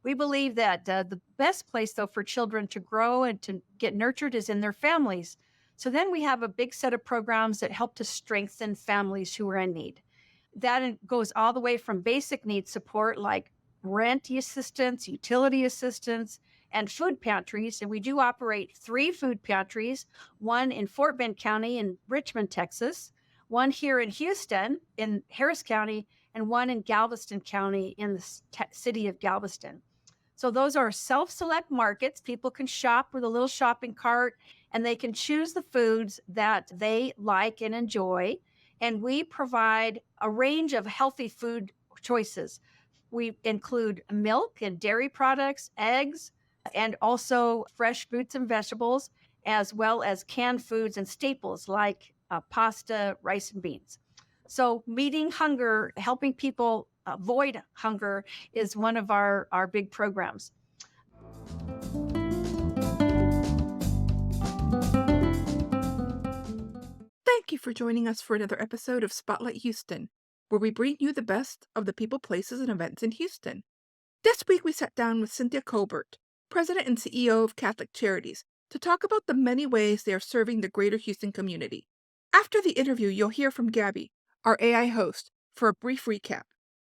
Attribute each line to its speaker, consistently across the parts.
Speaker 1: We believe that the best place, though, for children to grow and to get nurtured is in their families. So then we have a big set of programs that help to strengthen families who are in need. Goes all the way from basic need support like rent assistance, utility assistance, and food pantries. And we do operate three food pantries, one in Fort Bend County in Richmond, Texas, one here in Houston in Harris County, and one in Galveston County in the city of Galveston. So those are self-select markets. People can shop with a little shopping cart and they can choose the foods that they like and enjoy. And we provide a range of healthy food choices. We include milk and dairy products, eggs, and also fresh fruits and vegetables, as well as canned foods and staples like pasta, rice, and beans. So meeting hunger, helping people avoid hunger is one of our big programs.
Speaker 2: Thank you for joining us for another episode of Spotlight Houston, where we bring you the best of the people, places, and events in Houston. This week we sat down with Cynthia Colbert, President and CEO of Catholic Charities, to talk about the many ways they are serving the greater Houston community. After the interview, you'll hear from Gabby, our AI host, for a brief recap.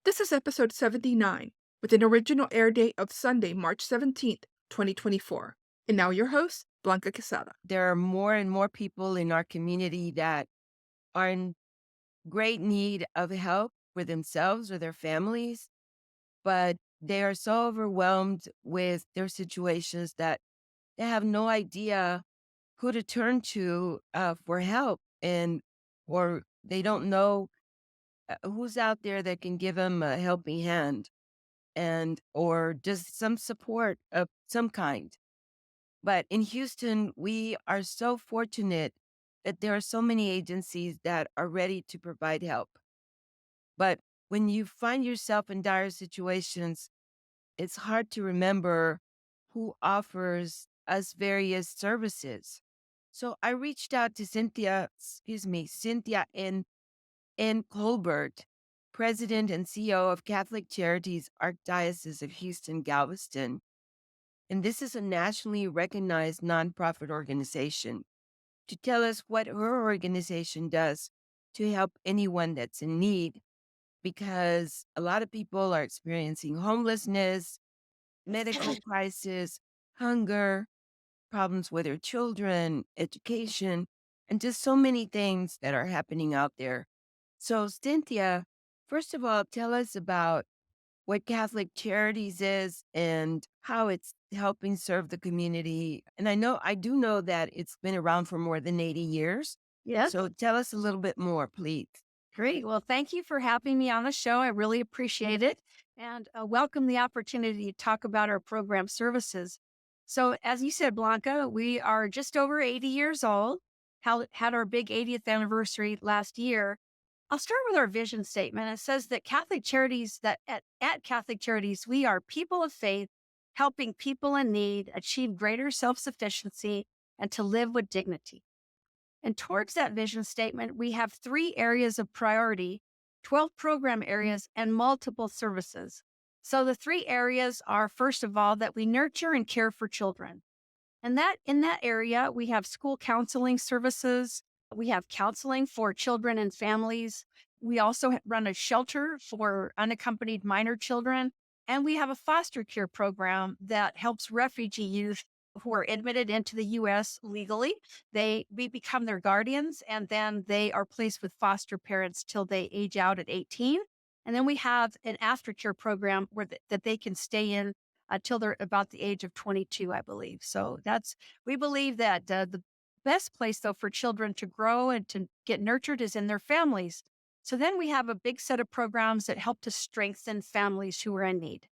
Speaker 2: This is episode 79, with an original air date of Sunday, March 17th, 2024. And now your host, Blanca Quezada.
Speaker 3: There are more and more people in our community that are in great need of help for themselves or their families, but they are so overwhelmed with their situations that they have no idea who to turn to for help, or they don't know who's out there that can give them a helping hand or just some support of some kind. But in Houston, we are so fortunate that there are so many agencies that are ready to provide help. But when you find yourself in dire situations, it's hard to remember who offers us various services. So I reached out to Cynthia N. Colbert, President and CEO of Catholic Charities, Archdiocese of Galveston-Houston. And this is a nationally recognized nonprofit organization, to tell us what her organization does to help anyone that's in need, because a lot of people are experiencing homelessness, medical crisis, hunger, problems with their children, education, and just so many things that are happening out there. So, Cynthia, first of all, tell us about what Catholic Charities is and how it's helping serve the community. And I do know that it's been around for more than 80 years.
Speaker 1: Yes.
Speaker 3: So tell us a little bit more, please.
Speaker 1: Great. Well, thank you for having me on the show. I really appreciate it and welcome the opportunity to talk about our program services. So, as you said, Blanca, we are just over 80 years old, had our big 80th anniversary last year. I'll start with our vision statement. It says that at Catholic Charities, we are people of faith, helping people in need achieve greater self-sufficiency and to live with dignity. And towards that vision statement, we have 3 areas of priority, 12 program areas, and multiple services. So the 3 areas are, first of all, that we nurture and care for children. And that in that area, we have school counseling services. We have counseling for children and families. We also run a shelter for unaccompanied minor children. And we have a foster care program that helps refugee youth who are admitted into the U.S. legally. We become their guardians, and then they are placed with foster parents till they age out at 18. And then we have an aftercare program that they can stay in until they're about the age of 22, I believe. So we believe that the best place, though, for children to grow and to get nurtured is in their families. So then we have a big set of programs that help to strengthen families who are in need.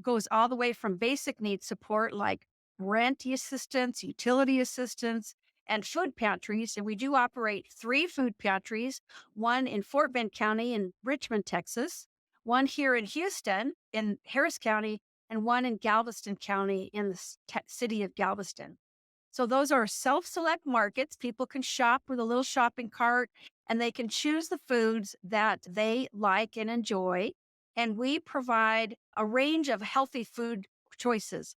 Speaker 1: Goes all the way from basic need support like rent assistance, utility assistance, and food pantries. And we do operate 3 food pantries, one in Fort Bend County in Richmond, Texas, one here in Houston in Harris County, and one in Galveston County in the city of Galveston. So those are self-select markets. People can shop with a little shopping cart and they can choose the foods that they like and enjoy. and we provide a range of healthy food choices.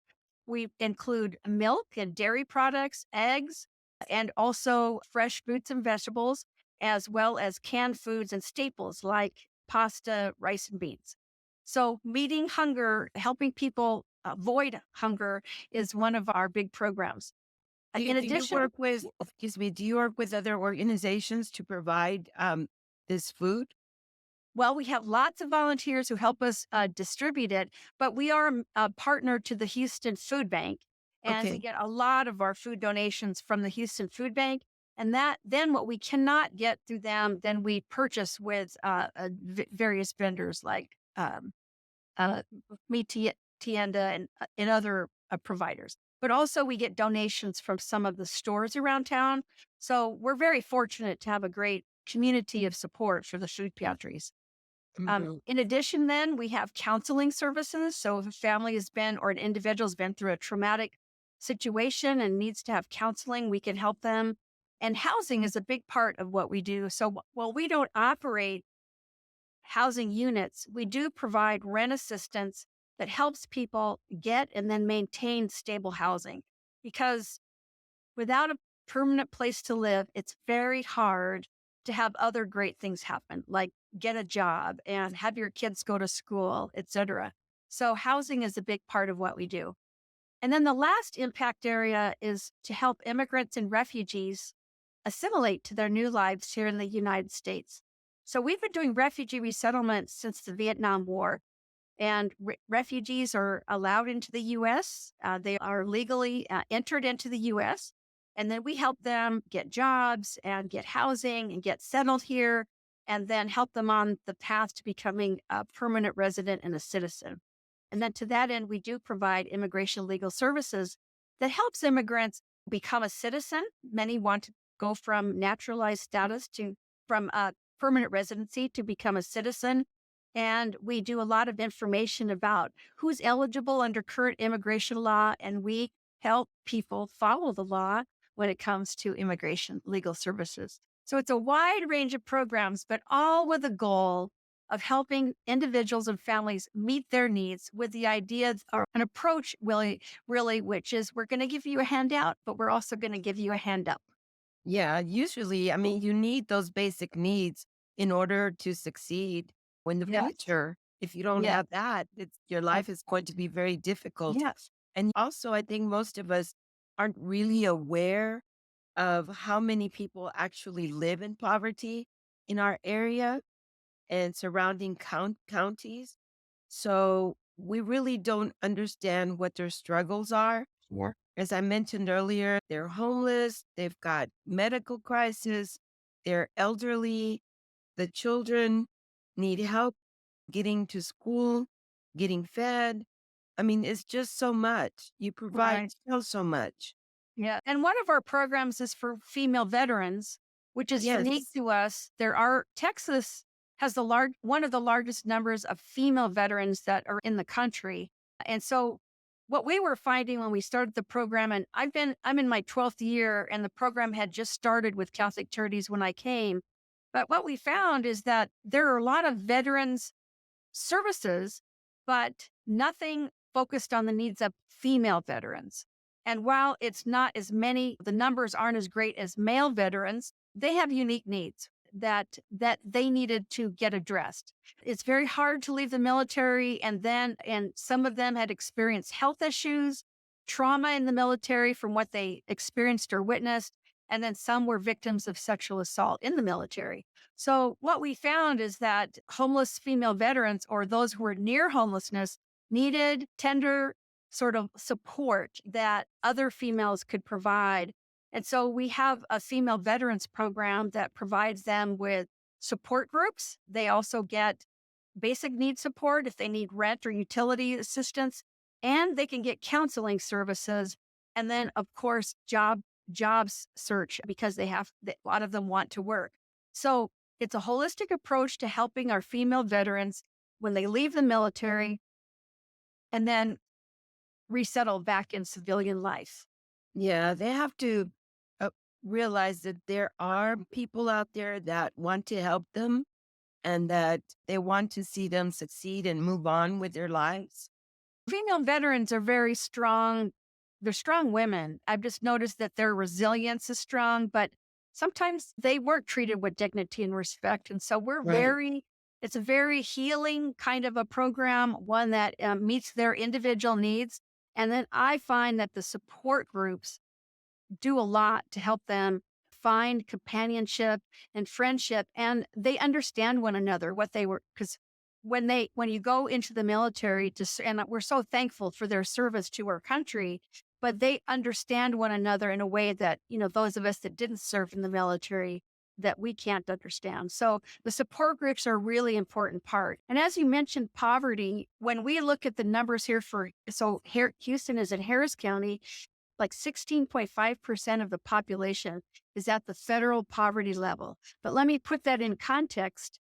Speaker 1: We include milk and dairy products, eggs, and also fresh fruits and vegetables, as well as canned foods and staples like pasta, rice, and beans. So, meeting hunger, helping people avoid hunger is one of our big programs. In
Speaker 3: Do you
Speaker 1: addition,
Speaker 3: work with, excuse me, do you work with other organizations to provide this food?
Speaker 1: well, we have lots of volunteers who help us distribute it, but we are a partner to the Houston Food Bank, and we
Speaker 3: Okay.
Speaker 1: get a lot of our food donations from the Houston Food Bank. And that then what we cannot get through them, then we purchase with various vendors like uh, Me Tienda and other other providers. But also, we get donations from some of the stores around town. So we're very fortunate to have a great community of support for the food pantries.
Speaker 3: Mhm.
Speaker 1: In addition, then we have counseling services. So if a family has been or an individual has been through a traumatic situation and needs to have counseling, we can help them. And housing is a big part of what we do. So while we don't operate housing units, we do provide rent assistance that helps people get and then maintain stable housing. Because without a permanent place to live, it's very hard to have other great things happen, like get a job and have your kids go to school, etc. So housing is a big part of what we do. And then the last impact area is to help immigrants and refugees assimilate to their new lives here in the United States. So we've been doing refugee resettlement since the Vietnam War, and refugees are allowed into the U.S. They are legally entered into the U.S. And then we help them get jobs and get housing and get settled here, and then help them on the path to becoming a permanent resident and a citizen. And then to that end, we do provide immigration legal services that helps immigrants become a citizen. Many want to go from naturalized status to from permanent residency to become a citizen, and we do a lot of information about who's eligible under current immigration law, and we help people follow the law when it comes to immigration legal services. So it's a wide range of programs, but all with a goal of helping individuals and families meet their needs with the idea or an approach really, which is we're going to give you a handout, but we're also going to give you a hand up.
Speaker 3: Yeah, usually, I mean, you need those basic needs in order to succeed in the
Speaker 1: Yes.
Speaker 3: future. If you don't
Speaker 1: Yes.
Speaker 3: have that, your
Speaker 1: Uh,
Speaker 3: life is going to be very difficult.
Speaker 1: yes.
Speaker 3: And also, I think most of us aren't really aware of how many people actually live in poverty in our area and surrounding counties. So we really don't understand what their struggles are. Yeah. As I mentioned earlier, they're homeless, they've got medical crisis, they're elderly, the children need help getting to school, getting fed. I mean, it's just so much. You provide
Speaker 1: Right.
Speaker 3: so much.
Speaker 1: Yeah. And one of our programs is for female veterans, which is unique
Speaker 3: Yes.
Speaker 1: to us. There are Texas has one of the largest numbers of female veterans that are in the country. And so what we were finding when we started the program, and I'm in my 12th year, and the program had just started with Catholic Charities when I came. But what we found is that there are a lot of veterans services, but nothing focused on the needs of female veterans. And while it's not as many, the numbers aren't as great as male veterans, they have unique needs that they needed to get addressed. It's very hard to leave the military, and some of them had experienced health issues, trauma in the military from what they experienced or witnessed, and then some were victims of sexual assault in the military. So, what we found is that homeless female veterans or those who were near homelessness needed tender sort of support that other females could provide. And so, we have a female veterans program that provides them with support groups. They also get basic need support if they need rent or utility assistance, and they can get counseling services. And then, of course, jobs search because a lot of them want to work. So it's a holistic approach to helping our female veterans when they leave the military and then resettle back in civilian life.
Speaker 3: Yeah, they have to uh, realize that there are people out there that want to help them. and that they want to see them succeed and move on with their lives.
Speaker 1: Female veterans are very strong. They're strong women. I've just noticed that their resilience is strong, but sometimes they weren't treated with dignity and respect. And so
Speaker 3: Right.
Speaker 1: it's a very healing kind of a program, one that meets their individual needs. And then I find that the support groups do a lot to help them find companionship and friendship, and they understand one another, what they were, because when you go into the military and we're so thankful for their service to our country, but they understand one another in a way that, those of us that didn't serve in the military, that we can't understand. So the support groups are a really important part. And as you mentioned, poverty, when we look at the numbers here here Houston is in Harris County, like 16.5% of the population is at the federal poverty level. But let me put that in context.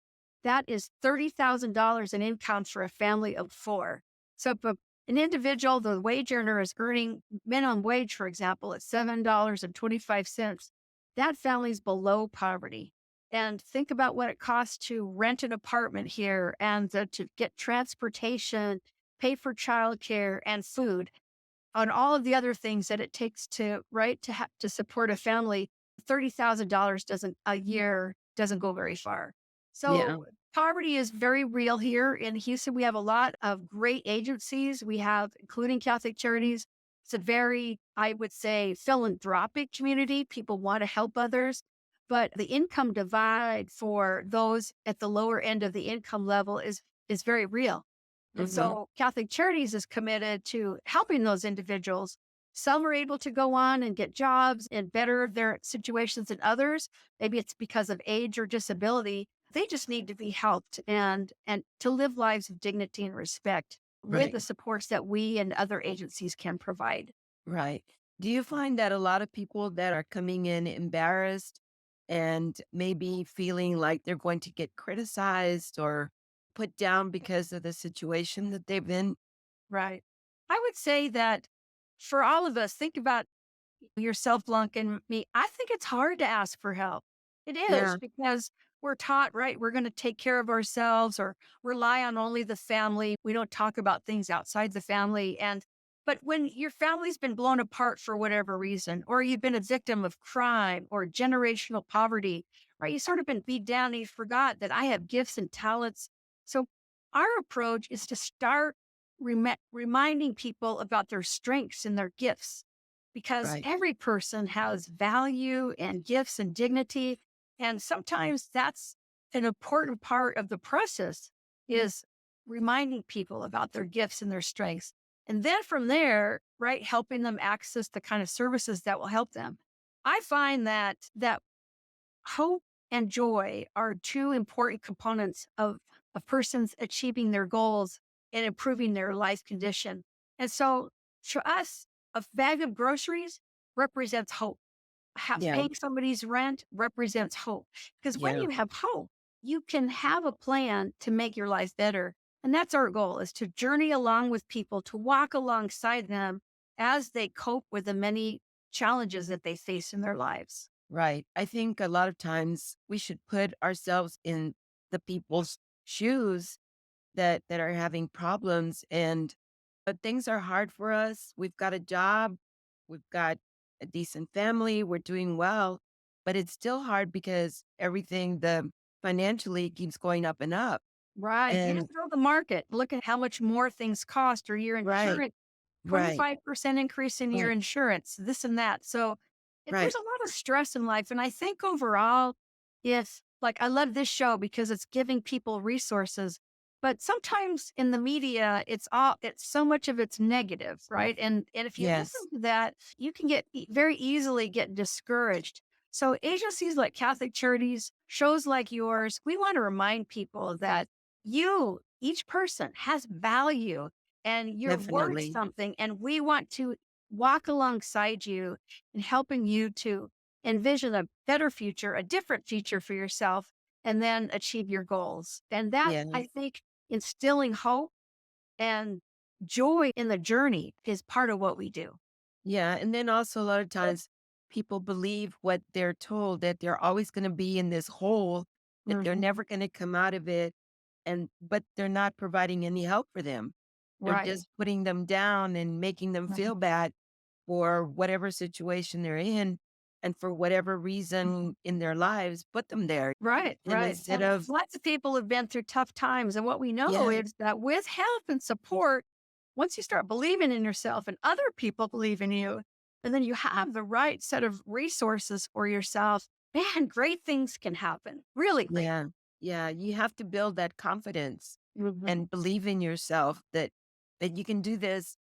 Speaker 1: That is $30,000 in income for a family of four. So if an individual, the wage earner, is earning minimum wage, for example, at $7.25, that family's below poverty. And think about what it costs to rent an apartment here and to get transportation, pay for childcare and food on all of the other things that it takes to right to support a family. $30,000 doesn't a year doesn't go very far.
Speaker 3: Yeah.
Speaker 1: So poverty is very real here in Houston. We have a lot of great agencies. We have, including Catholic Charities. It's a very, I would say, philanthropic community. People want to help others, but the income divide for those at the lower end of the income level is very real. And
Speaker 3: Hmm.
Speaker 1: so Catholic Charities is committed to helping those individuals. Some are able to go on and get jobs and better their situations than others. Maybe it's because of age or disability. They just need to be helped and to live lives of dignity and respect with
Speaker 3: Right.
Speaker 1: the supports that we and other agencies can provide.
Speaker 3: Right. Do you find that a lot of people that are coming in embarrassed and maybe feeling like they're going to get criticized or put down because of the situation that they've been?
Speaker 1: Right. I would say that for all of us, think about yourself, Blanc, and me. I think it's hard to ask for help. It is
Speaker 3: Yeah.
Speaker 1: because we're taught, right? We're going to take care of ourselves or rely on only the family. We don't talk about things outside the family. But when your family's been blown apart for whatever reason, or you've been a victim of crime or generational poverty, right? You sort of been beat down and you forgot that I have gifts and talents. So our approach is to start reminding people about their strengths and their gifts, because
Speaker 3: Right.
Speaker 1: every person has value and gifts and dignity. And sometimes that's an important part of the process is reminding people about their gifts and their strengths. And then from there, right, helping them access the kind of services that will help them. I find that hope and joy are two important components of a person's achieving their goals and improving their life condition. And so, to us, a bag of groceries represents hope.
Speaker 3: Yeah.
Speaker 1: Paying somebody's rent represents hope. Because when
Speaker 3: Yeah.
Speaker 1: you have hope, you can have a plan to make your life better. And that's our goal, is to journey along with people, to walk alongside them as they cope with the many challenges that they face in their lives.
Speaker 3: Right. I think a lot of times we should put ourselves in the people's shoes that are having problems, and but things are hard for us. We've got a job, we've got a decent family, we're doing well, but it's still hard because everything the financially keeps going up and up.
Speaker 1: Right. You
Speaker 3: And
Speaker 1: just know the market. Look at how much more things cost, or your
Speaker 3: right,
Speaker 1: insurance,
Speaker 3: right,
Speaker 1: 25% increase in your
Speaker 3: right,
Speaker 1: insurance, this and that. So there's
Speaker 3: right.
Speaker 1: a lot of stress in life. And I think overall, if like I love this show because it's giving people resources, but sometimes in the media, it's so much of it's negative, right? And if you listen
Speaker 3: Yes,
Speaker 1: to that, you can very easily get discouraged. So agencies like Catholic Charities, shows like yours, we want to remind people that each person has value and you're worth
Speaker 3: definitely.
Speaker 1: something. And we want to walk alongside you in helping you to envision a better future, a different future for yourself, and then achieve your goals. And that,
Speaker 3: Yeah.
Speaker 1: I think, instilling hope and joy in the journey is part of what we do.
Speaker 3: Yeah. And then also a lot of times people believe what they're told, that they're always going to be in this hole that they're
Speaker 1: Mhm.
Speaker 3: never going to come out of it, but they're not providing any help for them. They're
Speaker 1: Right.
Speaker 3: just putting them down and making them
Speaker 1: Mhm.
Speaker 3: feel bad for whatever situation they're in and for whatever reason in their lives put them there.
Speaker 1: Right,
Speaker 3: And
Speaker 1: right.
Speaker 3: instead
Speaker 1: And
Speaker 3: of,
Speaker 1: lots of people have been through tough times. And what we know
Speaker 3: yeah,
Speaker 1: is that with help and support, once you start believing in yourself and other people believe in you, and then you have the right set of resources for yourself, man, great things can happen. Really great.
Speaker 3: yeah, yeah, you have to build that confidence
Speaker 1: Mhm.
Speaker 3: and believe in yourself that you can do this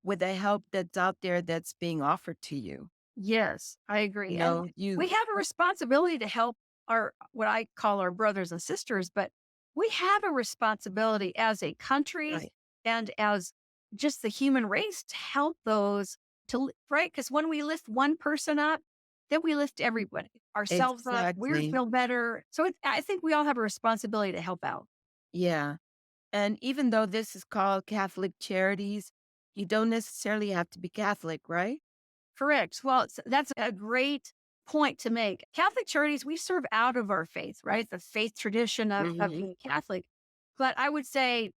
Speaker 3: with the help that's out there that's being offered to you.
Speaker 1: Yes, I
Speaker 3: You
Speaker 1: agree. And
Speaker 3: know, you
Speaker 1: we have a responsibility to help our, what I call our brothers and sisters, but we have a responsibility as a country
Speaker 3: right.
Speaker 1: and as just the human race to help those right? Because when we lift one person up, then we lift everybody, ourselves up, we
Speaker 3: Exactly.
Speaker 1: feel better. So I think we all have a responsibility to help out.
Speaker 3: Yeah. And even though this is called Catholic Charities, you don't necessarily have to be Catholic, right?
Speaker 1: Correct. Well, that's a great point to make. Catholic charities, we serve out of our faith, right? The faith tradition of
Speaker 3: Mhm.
Speaker 1: being Catholic. But I would say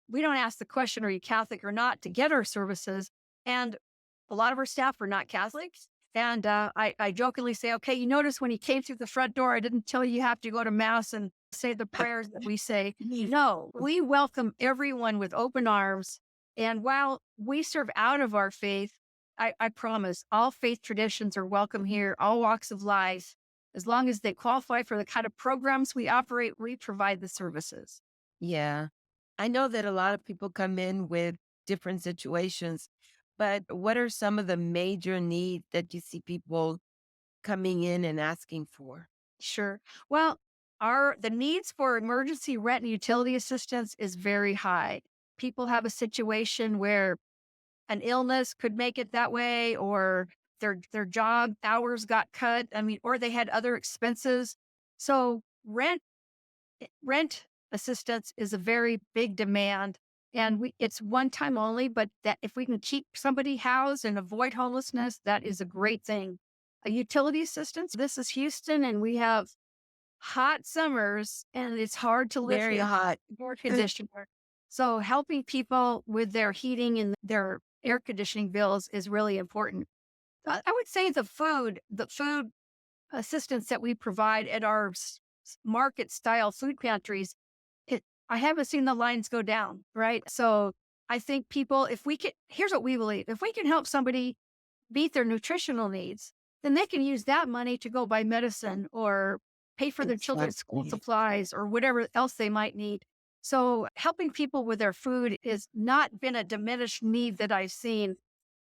Speaker 1: we don't ask the question, are you Catholic or not, to get our services. And a lot of our staff are not Catholics. And I jokingly say, okay, you notice when you came through the front door, I didn't tell you you have to go to Mass and say the prayers that we say. No, we welcome everyone with open arms. And while we serve out of our faith, I promise all faith traditions are welcome here, all walks of life. As long as they qualify for the kind of programs we operate, we provide the services.
Speaker 3: Yeah. I know that a lot of people come in with different situations, but what are some of the major needs that you see people coming in and asking for?
Speaker 1: Sure. Well, our the needs for emergency rent and utility assistance is very high. People have a situation where an illness could make it that way, or their job hours got cut. I mean, or they had other expenses. So rent assistance is a very big demand, and it's one time only. But that if we can keep somebody housed and avoid homelessness, that is a great thing. A utility assistance. This is Houston, and we have hot summers, and it's hard to live
Speaker 3: Very
Speaker 1: here,
Speaker 3: hot.
Speaker 1: air conditioner. So helping people with their heating and their air conditioning bills is really important. I would say the food assistance that we provide at our market style food pantries, I haven't seen the lines go down, right? So I think people, if we can, here's what we believe: if we can help somebody meet their nutritional needs, then they can use that money to go buy medicine or pay for their children's school
Speaker 3: Exactly.
Speaker 1: supplies or whatever else they might need. So helping people with their food is not been a diminished need that I've seen.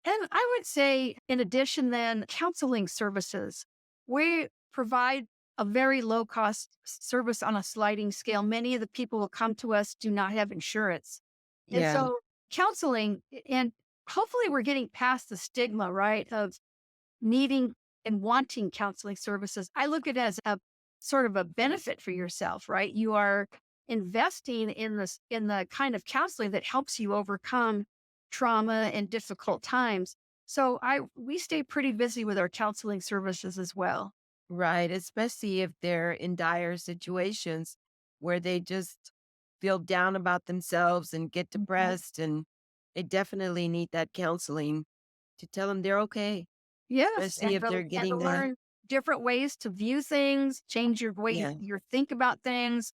Speaker 1: And I would say, in addition, then counseling services. We provide a very low cost service on a sliding scale. Many of the people who come to us do not have insurance. And
Speaker 3: Yeah.
Speaker 1: so counseling, and hopefully we're getting past the stigma, right, of needing and wanting counseling services. I look at it as a sort of a benefit for yourself, right? You are investing in this in the kind of counseling that helps you overcome trauma and difficult times. So I we stay pretty busy with our counseling services as well.
Speaker 3: Right. Especially if they're in dire situations where they just feel down about themselves and get
Speaker 1: Mhm.
Speaker 3: depressed. And they definitely need that counseling to tell them they're okay,
Speaker 1: Yes,
Speaker 3: especially if they're
Speaker 1: and to
Speaker 3: getting that.
Speaker 1: learn different ways to view things, change your way
Speaker 3: Yeah.
Speaker 1: you think about things,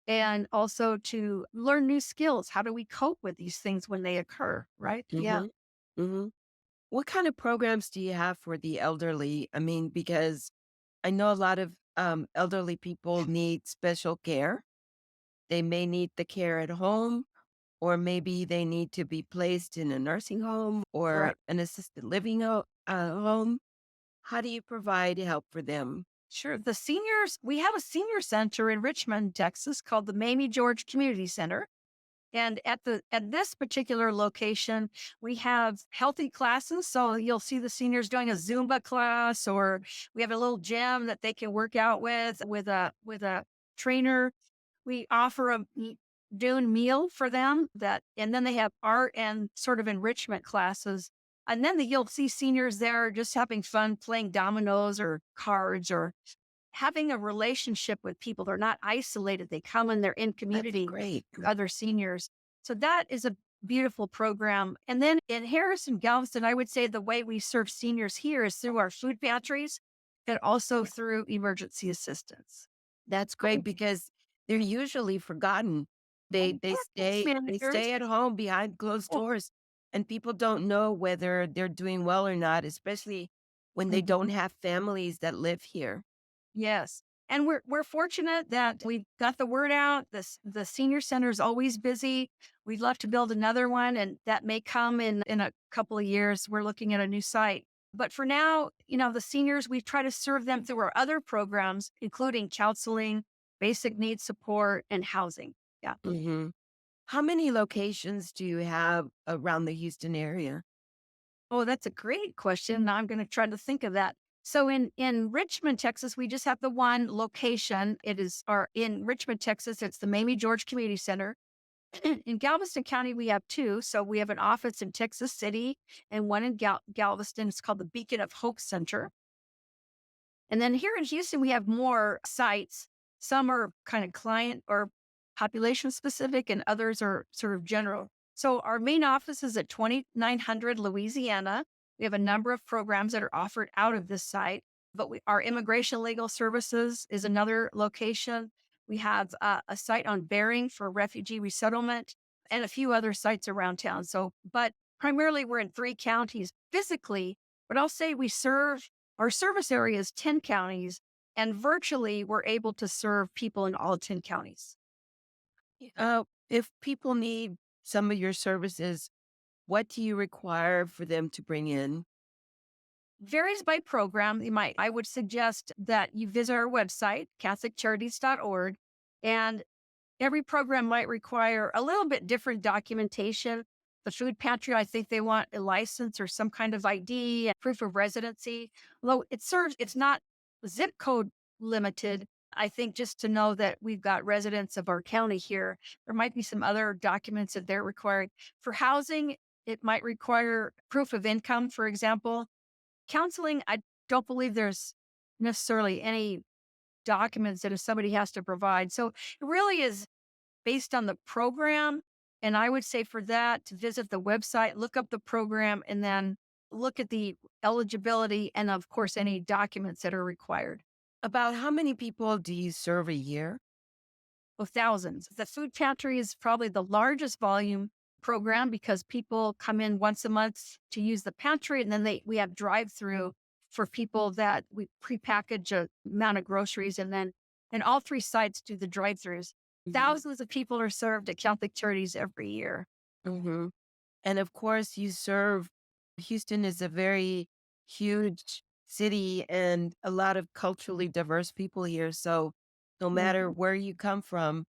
Speaker 1: and also to learn new skills. How do we cope with these things when they occur, right? Yeah.
Speaker 3: Hmm. Hmm. What kind of programs do you have for the elderly? I mean, because I know a lot of elderly people need special care. They may need the care at home, or maybe they need to be placed in a nursing home or
Speaker 1: Right.
Speaker 3: an assisted living home. How do you provide help for them?
Speaker 1: Sure. The seniors, we have a senior center in Richmond, Texas called the Mamie George Community Center. And at this particular location, we have healthy classes. So you'll see the seniors doing a Zumba class, or we have a little gym that they can work out with a trainer. We offer a noon meal for them that, and then they have art and sort of enrichment classes. And then you'll see seniors there just having fun playing dominoes or cards or having a relationship with people. They're not isolated. They come and they're in
Speaker 3: That's
Speaker 1: community
Speaker 3: great.
Speaker 1: with other seniors. So that is a beautiful program. And then in Harrison, Galveston, I would say the way we serve seniors here is through our food pantries and also through emergency assistance.
Speaker 3: That's great because they're usually forgotten. They they
Speaker 1: Case
Speaker 3: stay they
Speaker 1: managers.
Speaker 3: stay at home behind closed doors, and people don't know whether they're doing well or not, especially when they don't have families that live here.
Speaker 1: Yes. And we're fortunate that we got the word out. The senior center is always busy. We'd love to build another one, and that may come in a couple of years. We're looking at a new site. But for now, the seniors, we try to serve them through our other programs, including counseling, basic needs support, and housing. Yeah.
Speaker 3: Mhm. How many locations do you have around the Houston area?
Speaker 1: Oh, that's a great question. Now I'm going to try to think of that. So in Richmond, Texas, we just have the one location. It is our in Richmond, Texas. It's the Mamie George Community Center. In Galveston County, we have two. So we have an office in Texas City and one in Galveston. It's called the Beacon of Hope Center. And then here in Houston, we have more sites. Some are kind of client or population specific, and others are sort of general. So our main office is at 2900 Louisiana. We have a number of programs that are offered out of this site, but our immigration legal services is another location. We have a site on Bering for refugee resettlement and a few other sites around town. So, but primarily we're in three counties physically, but I'll say our service area is 10 counties, and virtually we're able to serve people in all 10 counties.
Speaker 3: If people need some of your services, what do you require for them to bring in?
Speaker 1: Varies by program. I would suggest that you visit our website, catholiccharities.org, and every program might require a little bit different documentation. The food pantry, I think they want a license or some kind of ID, and proof of residency. Although it's not zip code limited. I think just to know that we've got residents of our county here, there might be some other documents that they're required. For housing, it might require proof of income, for example. Counseling, I don't believe there's necessarily any documents that if somebody has to provide. So it really is based on the program. And I would say for that to visit the website, look up the program, and then look at the eligibility and, of course, any documents that are required.
Speaker 3: About how many people do you serve a year?
Speaker 1: Well, thousands. The food pantry is probably the largest volume program because people come in once a month to use the pantry, and then we have drive through for people that we prepackage a amount of groceries, and all three sites do the drive throughs.
Speaker 3: Mhm.
Speaker 1: Thousands of people are served at Catholic Charities every year.
Speaker 3: Mhm. And of course, you serve Houston is a very huge city and a lot of culturally diverse people here. So no matter
Speaker 1: Mhm.
Speaker 3: where you come from,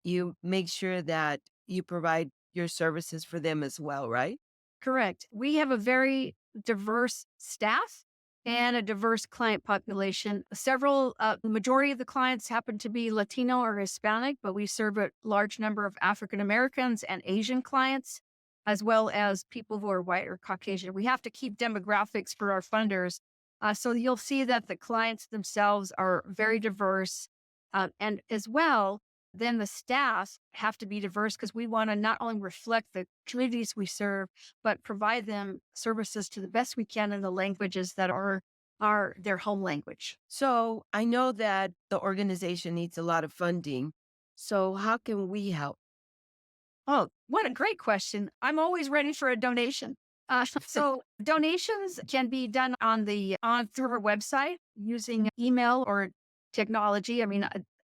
Speaker 3: you make sure that you provide your services for them as well, right?
Speaker 1: Correct. We have a very diverse staff and a diverse client population. The majority of the clients happen to be Latino or Hispanic, but we serve a large number of African Americans and Asian clients, as well as people who are white or Caucasian. We have to keep demographics for our funders. So you'll see that the clients themselves are very diverse. And as well, then the staff have to be diverse because we want to not only reflect the communities we serve, but provide them services to the best we can in the languages that are their home language.
Speaker 3: So I know that the organization needs a lot of funding. So how can we help?
Speaker 1: Oh, what a great question. I'm always ready for a donation. So donations can be done on through our website using email or technology. I mean,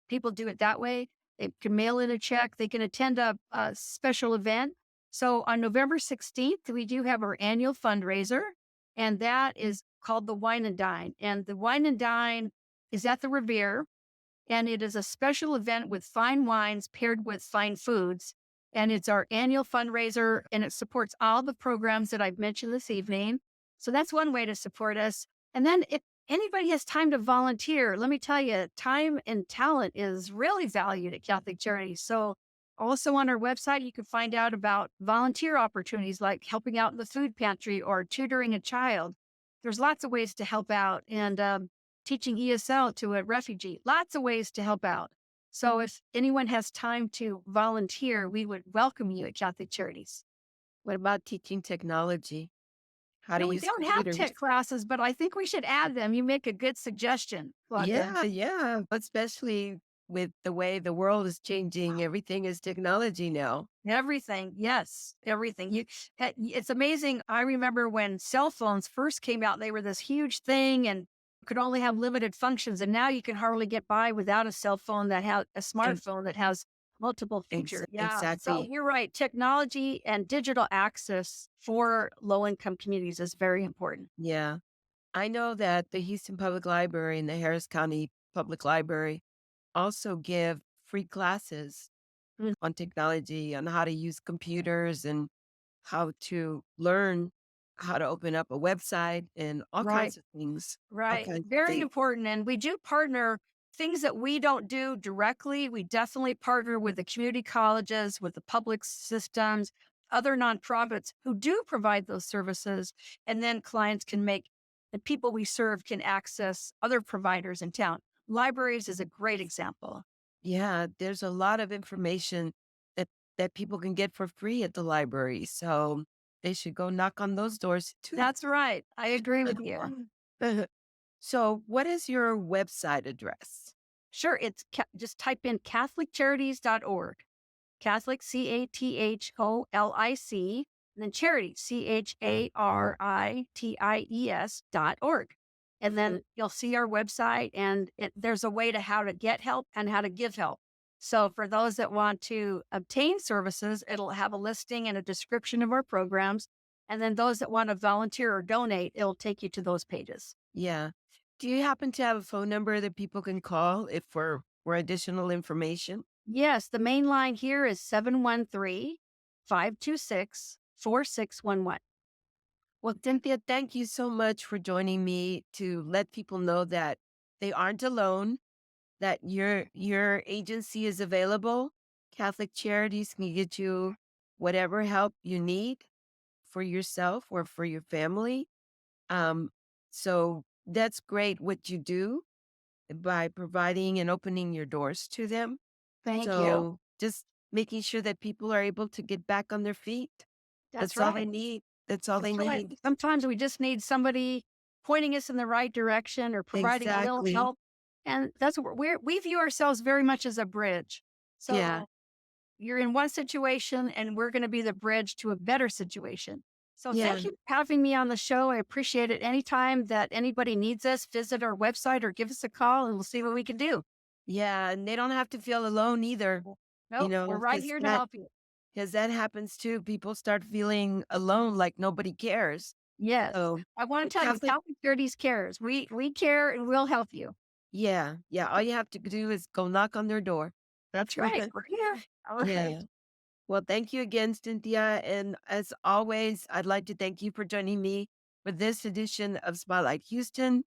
Speaker 1: people do it that way. They can mail in a check. They can attend a special event. So on November 16th, we do have our annual fundraiser, and that is called the Wine and Dine. And the Wine and Dine is at the Revere, and it is a special event with fine wines paired with fine foods. And it's our annual fundraiser, and it supports all the programs that I've mentioned this evening. So that's one way to support us. And then if anybody has time to volunteer, let me tell you, time and talent is really valued at Catholic Charities. So also on our website, you can find out about volunteer opportunities like helping out in the food pantry or tutoring a child. There's lots of ways to help out. And teaching ESL to a refugee. Lots of ways to help out. So if anyone has time to volunteer, we would welcome you at Catholic Charities.
Speaker 3: What about teaching technology? How to
Speaker 1: No, we
Speaker 3: use
Speaker 1: don't have
Speaker 3: computers?
Speaker 1: tech classes, but I think we should add them. You make a good suggestion, Blanca.
Speaker 3: Yeah, yeah. Especially with the way the world is changing, everything is technology now.
Speaker 1: Everything, yes, everything. It's amazing. I remember when cell phones first came out, they were this huge thing and could only have limited functions. And now you can hardly get by without a cell phone that has a
Speaker 3: Ex-
Speaker 1: smartphone that has multiple features. Yeah. So
Speaker 3: exactly.
Speaker 1: you're right. Technology and digital access for low income communities is very important.
Speaker 3: Yeah. I know that the Houston Public Library and the Harris County Public Library also give free classes
Speaker 1: Mm.
Speaker 3: on technology, on how to use computers and how to learn how to open up a website and all
Speaker 1: Right.
Speaker 3: kinds of things. All
Speaker 1: Right.
Speaker 3: kinds of
Speaker 1: Very
Speaker 3: things.
Speaker 1: important. And we do partner things that we don't do directly. We definitely partner with the community colleges, with the public systems, other nonprofits who do provide those services. And then clients can make, the people we serve can access other providers in town. Libraries is a great example.
Speaker 3: Yeah, there's a lot of information that people can get for free at the library. So they should go knock on those doors too.
Speaker 1: That's right. I agree with you.
Speaker 3: So what is your website address?
Speaker 1: Sure. Just type in CatholicCharities.org. Catholic, Catholic, and then charity, CHARITIES.org. And then you'll see our website, and there's a way to how to get help and how to give help. So for those that want to obtain services, it'll have a listing and a description of our programs. And then those that want to volunteer or donate, it'll take you to those pages.
Speaker 3: Yeah. Do you happen to have a phone number that people can call if for additional information?
Speaker 1: Yes, the main line here is 713-526-4611.
Speaker 3: Well, Cynthia, thank you so much for joining me to let people know that they aren't alone, that your agency is available. Catholic Charities can get you whatever help you need for yourself or for your family. Um, so that's great what you do by providing and opening your doors to them.
Speaker 1: Thank you.
Speaker 3: So just making sure that people are able to get back on their feet.
Speaker 1: That's
Speaker 3: That's all they
Speaker 1: right.
Speaker 3: need. That's all they
Speaker 1: That's right.
Speaker 3: need.
Speaker 1: Sometimes we just need somebody pointing us in the right direction or providing a little
Speaker 3: Exactly.
Speaker 1: help. And that's what we view ourselves very much as a bridge.
Speaker 3: Yeah.
Speaker 1: So you're in one situation and we're going to be the bridge to a better situation. So
Speaker 3: Yeah.
Speaker 1: thank you for having me on the show. I appreciate it. Anytime that anybody needs us, visit our website or give us a call and we'll see what we can do.
Speaker 3: Yeah. And they don't have to feel alone either,
Speaker 1: Nope, we're right here to help you.
Speaker 3: because that happens too. People start feeling alone, like nobody cares.
Speaker 1: Yes.
Speaker 3: So
Speaker 1: I want
Speaker 3: the
Speaker 1: to tell you,
Speaker 3: Catholic,
Speaker 1: Catholic Charities cares. We care and we'll help you.
Speaker 3: yeah. Yeah. All you have to do is go knock on their door.
Speaker 1: That's right. We're here. All right.
Speaker 3: Yeah. Well, thank you again, Cynthia. And as always, I'd like to thank you for joining me for this edition of Spotlight Houston.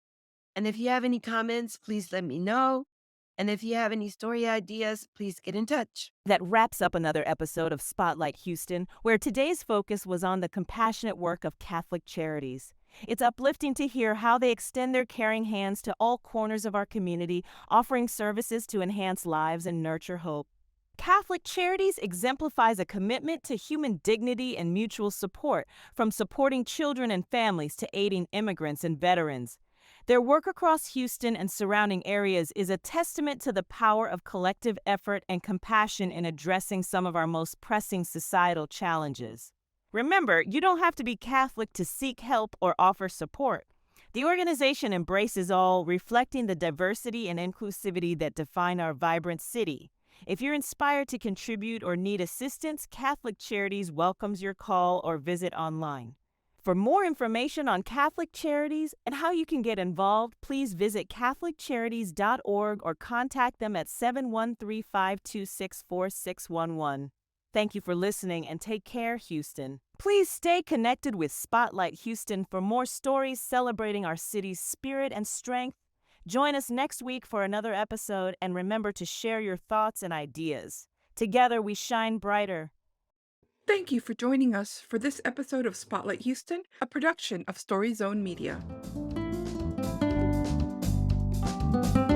Speaker 3: And if you have any comments, please let me know. And if you have any story ideas, please get in touch.
Speaker 4: That wraps up another episode of Spotlight Houston, where today's focus was on the compassionate work of Catholic Charities. It's uplifting to hear how they extend their caring hands to all corners of our community, offering services to enhance lives and nurture hope. Catholic Charities exemplifies a commitment to human dignity and mutual support, from supporting children and families to aiding immigrants and veterans. Their work across Houston and surrounding areas is a testament to the power of collective effort and compassion in addressing some of our most pressing societal challenges. Remember, you don't have to be Catholic to seek help or offer support. The organization embraces all, reflecting the diversity and inclusivity that define our vibrant city. If you're inspired to contribute or need assistance, Catholic Charities welcomes your call or visit online. For more information on Catholic Charities and how you can get involved, please visit CatholicCharities.org or contact them at 713-526-4611. Thank you for listening and take care, Houston. Please stay connected with Spotlight Houston for more stories celebrating our city's spirit and strength. Join us next week for another episode, and remember to share your thoughts and ideas. Together we shine brighter.
Speaker 2: Thank you for joining us for this episode of Spotlight Houston, a production of Story Zone Media.
Speaker 1: you.